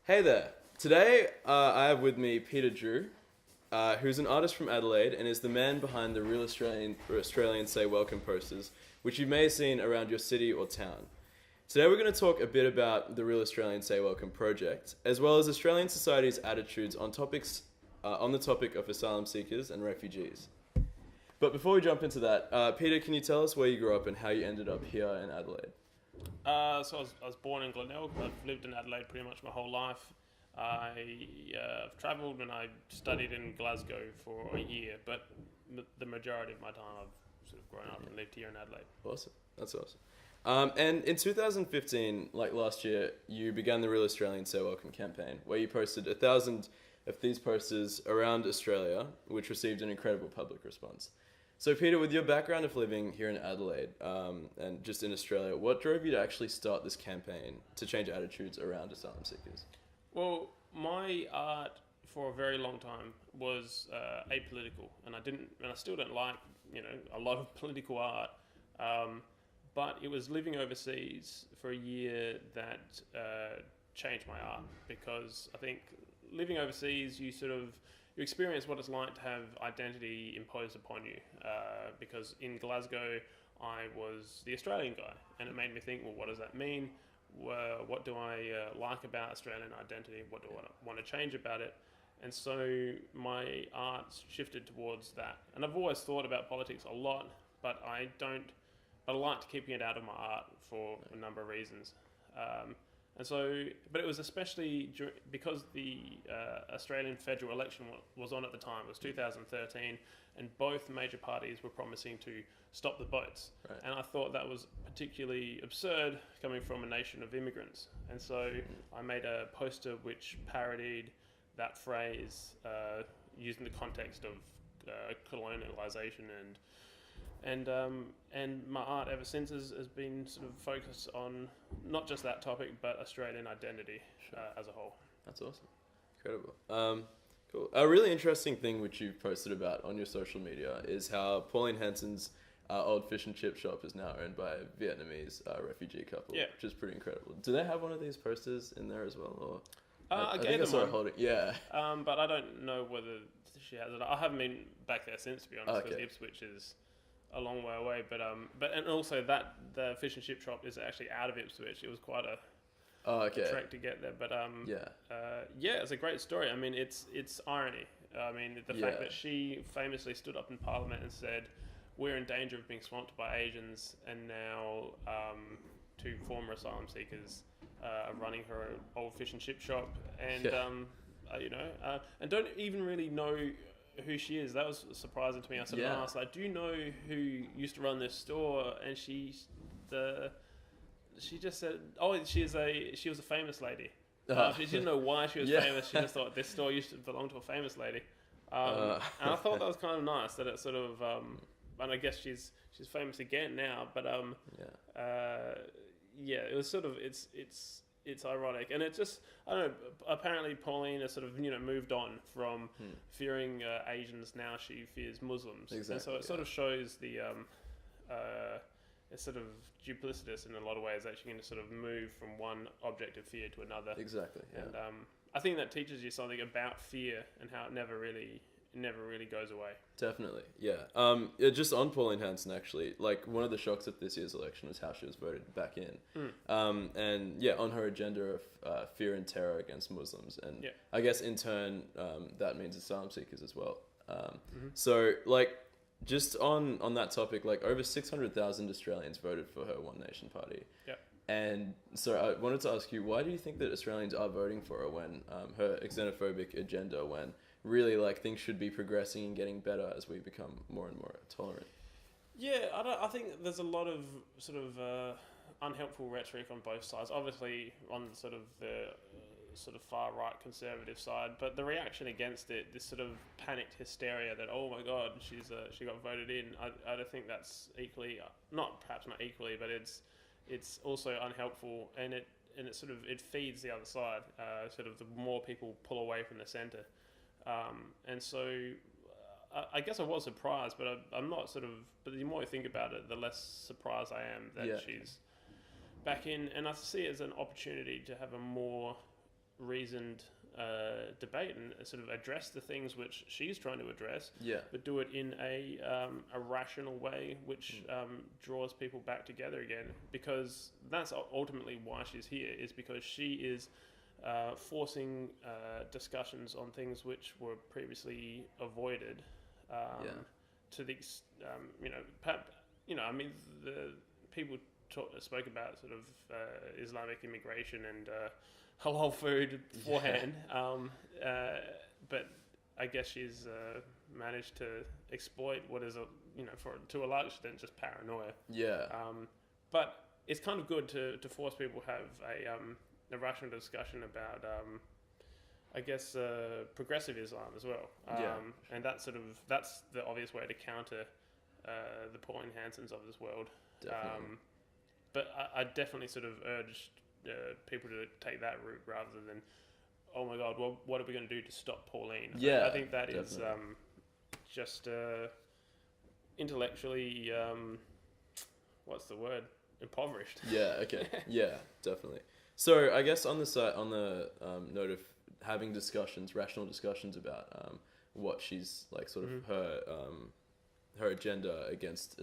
Hey there. Today, I have with me Peter Drew, who's an artist from Adelaide and is the man behind the Real Australian Say Welcome posters, which you may have seen around your city or town. Today, we're going to talk a bit about the Real Australian Say Welcome project, as well as Australian society's attitudes on on the topic of asylum seekers and refugees. But before we jump into that, Peter, can you tell us where you grew up and how you ended up here in Adelaide? I was born in Glenelg. I've lived in Adelaide pretty much my whole life. I've travelled and I studied in Glasgow for a year, but the majority of my time I've sort of grown up and lived here in Adelaide. Awesome. That's awesome. And in 2015, like last year, you began the Real Australian Say Welcome campaign, where you posted 1,000 of these posters around Australia, which received an incredible public response. So, Peter, with your background of living here in Adelaide and just in Australia, what drove you to actually start this campaign to change attitudes around asylum seekers? Well, my art for a very long time was apolitical, and I still don't like, a lot of political art. But it was living overseas for a year that changed my art, because I think living overseas, you experience what it's like to have identity imposed upon you. Because in Glasgow, I was the Australian guy, and it made me think, well, what does that mean? What do I like about Australian identity? What do I want to change about it? And so my art shifted towards that. And I've always thought about politics a lot, but I like keeping it out of my art for a number of reasons. But it was especially because the Australian federal election was on at the time. It was 2013, and both major parties were promising to stop the boats. Right. And I thought that was particularly absurd coming from a nation of immigrants. And so I made a poster which parodied that phrase using the context of colonialisation and my art ever since has been sort of focused on not just that topic, but Australian identity as a whole. That's awesome. Incredible. Cool. A really interesting thing which you've posted about on your social media is how Pauline Hansons' old fish and chip shop is now owned by a Vietnamese refugee couple, which is pretty incredible. Do they have one of these posters in there as well? Or I think gave I them saw her one. holding. Yeah. But I don't know whether she has it. I haven't been back there since, to be honest, because Okay. Ipswich is a long way away. But and also that the fish and chip shop is actually out of Ipswich. It was quite a trek to get there. But it's a great story. I mean, it's irony. I mean, the fact that she famously stood up in Parliament and said, "We're in danger of being swamped by Asians," and now two former asylum seekers are running her old fish and chip shop, and and don't even really know who she is. That was surprising to me. I sort of asked, like, "Do you know who used to run this store?" And she just said, "Oh, she was a famous lady." She didn't know why she was famous. She just thought this store used to belong to a famous lady. And I thought that was kind of nice that it sort of, and I guess she's famous again now. But it was sort of it's ironic, and it just, I don't know. Apparently, Pauline has sort of moved on from fearing Asians. Now she fears Muslims, Exactly, and so it sort of shows the it's sort of duplicitous in a lot of ways that you can sort of move from one object of fear to another. Exactly. Yeah. And I think that teaches you something about fear and how it never really goes away. Definitely, yeah. Just on Pauline Hanson, actually, like one of the shocks of this year's election was how she was voted back in. And on her agenda of fear and terror against Muslims, and I guess in turn that means asylum seekers as well. So, like, just on that topic, like over 600,000 Australians voted for her One Nation party. Yeah. And so I wanted to ask you, why do you think that Australians are voting for her when her xenophobic agenda, when really like things should be progressing and getting better as we become more and more tolerant? Yeah, I think there's a lot of sort of unhelpful rhetoric on both sides. Obviously, on sort of the sort of far right conservative side, but the reaction against it, this sort of panicked hysteria that, oh my God, she got voted in. I don't think that's equally, perhaps not equally, but it's also unhelpful, and it sort of it feeds the other side. Sort of the more people pull away from the centre. And so I guess I was surprised, but I'm not sort of. But the more I think about it, the less surprised I am that she's back in. And I see it as an opportunity to have a more reasoned debate and sort of address the things which she's trying to address, Yeah. but do it in a rational way, which draws people back together again. Because that's ultimately why she's here, is because she is forcing discussions on things which were previously avoided. To the perhaps, I mean, the people spoke about sort of Islamic immigration and halal food beforehand, but I guess she's managed to exploit what is to a large extent just paranoia. Yeah. But it's kind of good to force people to have a rational discussion about I guess progressive Islam as well. And that's the obvious way to counter the Pauline Hansons of this world. Definitely. But I definitely sort of urged people to take that route rather than, oh my God, well, what are we going to do to stop Pauline? Yeah, I think that definitely. is just intellectually, what's the word? Impoverished. Yeah. Okay. Yeah. Definitely. So I guess on the note of having rational discussions about what she's like, sort of her agenda against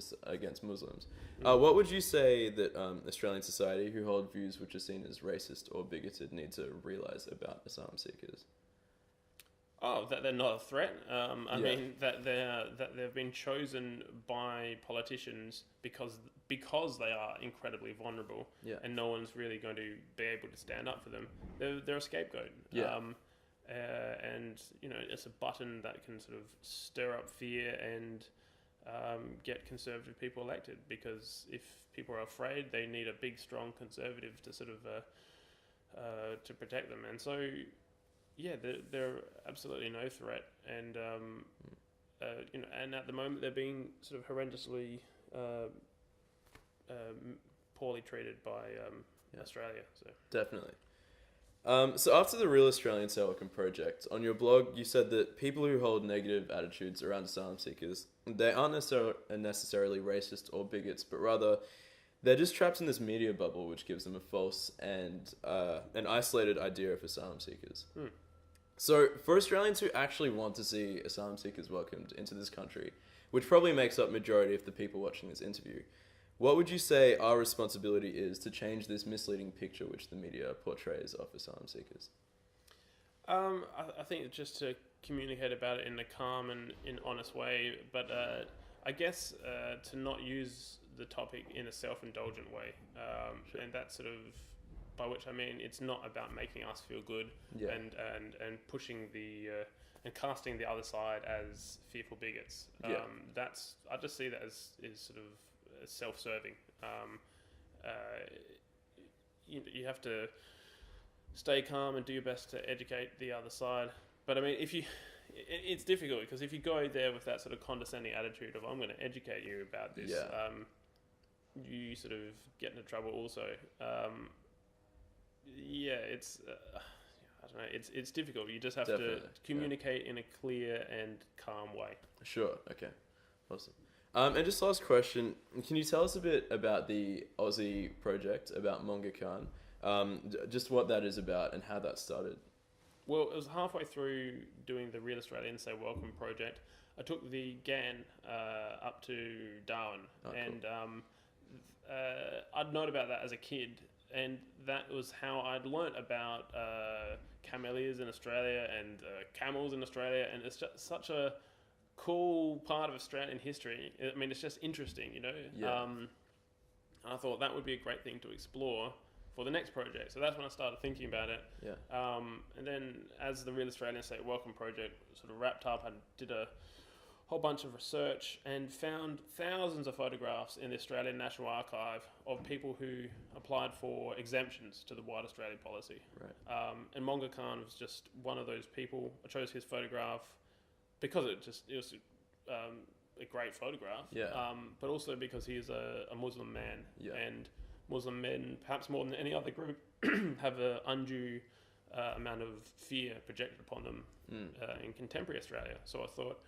Muslims. What would you say that Australian society who hold views which are seen as racist or bigoted need to realise about asylum seekers? Oh, that they're not a threat. I mean that they've been chosen by politicians because they are incredibly vulnerable, and no one's really going to be able to stand up for them. They're a scapegoat. And it's a button that can sort of stir up fear and get conservative people elected, because if people are afraid, they need a big, strong conservative to sort of to protect them. And so, they're absolutely no threat. And and at the moment they're being sort of horrendously poorly treated by Australia. So definitely. So after the Real Australian Say Welcome project, on your blog, you said that people who hold negative attitudes around asylum seekers, they aren't necessarily racist or bigots, but rather they're just trapped in this media bubble which gives them a false and an isolated idea of asylum seekers. So for Australians who actually want to see asylum seekers welcomed into this country, which probably makes up majority of the people watching this interview, what would you say our responsibility is to change this misleading picture which the media portrays of asylum seekers? I think just to communicate about it in a calm and in honest way, but I guess to not use the topic in a self-indulgent way, and that's sort of, by which I mean it's not about making us feel good and pushing and casting the other side as fearful bigots. I just see that as sort of self-serving. You have to stay calm and do your best to educate the other side. But I mean, it's difficult, because if you go there with that sort of condescending attitude of I'm going to educate you about this, you sort of get into trouble also. It's I don't know. It's difficult. You just have to communicate in a clear and calm way. Sure. Okay. Awesome. And just last question, can you tell us a bit about the Ozzy project, about Monga Khan, just what that is about and how that started? Well, it was halfway through doing the Real Australian Say Welcome project. I took the GAN up to Darwin, and I'd known about that as a kid, and that was how I'd learnt about camellias in Australia and camels in Australia, and it's just such a cool part of Australian history. I mean, it's just interesting, and I thought that would be a great thing to explore for the next project. So that's when I started thinking about it. And then as the Real Australian Say Welcome project sort of wrapped up, I did a whole bunch of research and found thousands of photographs in the Australian National Archive of people who applied for exemptions to the White Australia policy. And Monga Khan was just one of those people. I chose his photograph because it was a great photograph, but also because he is a Muslim man, and Muslim men, perhaps more than any other group, have an undue amount of fear projected upon them in contemporary Australia. So I thought,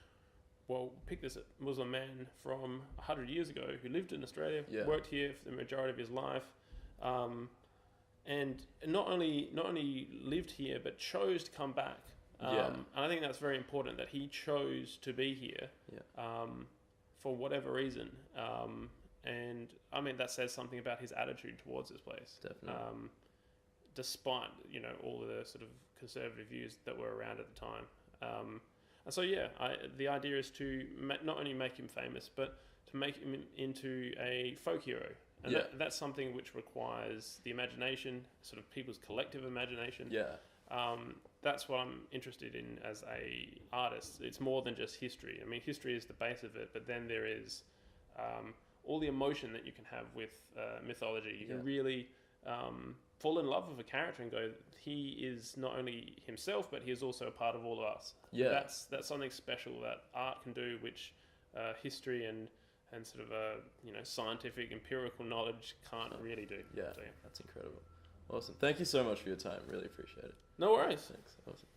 well, pick this Muslim man from 100 years ago who lived in Australia, worked here for the majority of his life, and not only lived here but chose to come back. And I think that's very important that he chose to be here. For whatever reason. And I mean, that says something about his attitude towards this place. Definitely. Despite, all of the sort of conservative views that were around at the time. And so, the idea is to not only make him famous, but to make him into a folk hero. And that's something which requires the imagination, sort of people's collective imagination. That's what I'm interested in as a artist. It's more than just history. I mean, history is the base of it, but then there is all the emotion that you can have with mythology. You can really fall in love with a character and go, he is not only himself, but he is also a part of all of us. That's something special that art can do, which history and sort of scientific empirical knowledge can't really do. That's incredible. Awesome. Thank you so much for your time. Really appreciate it. No worries. Thanks. Awesome.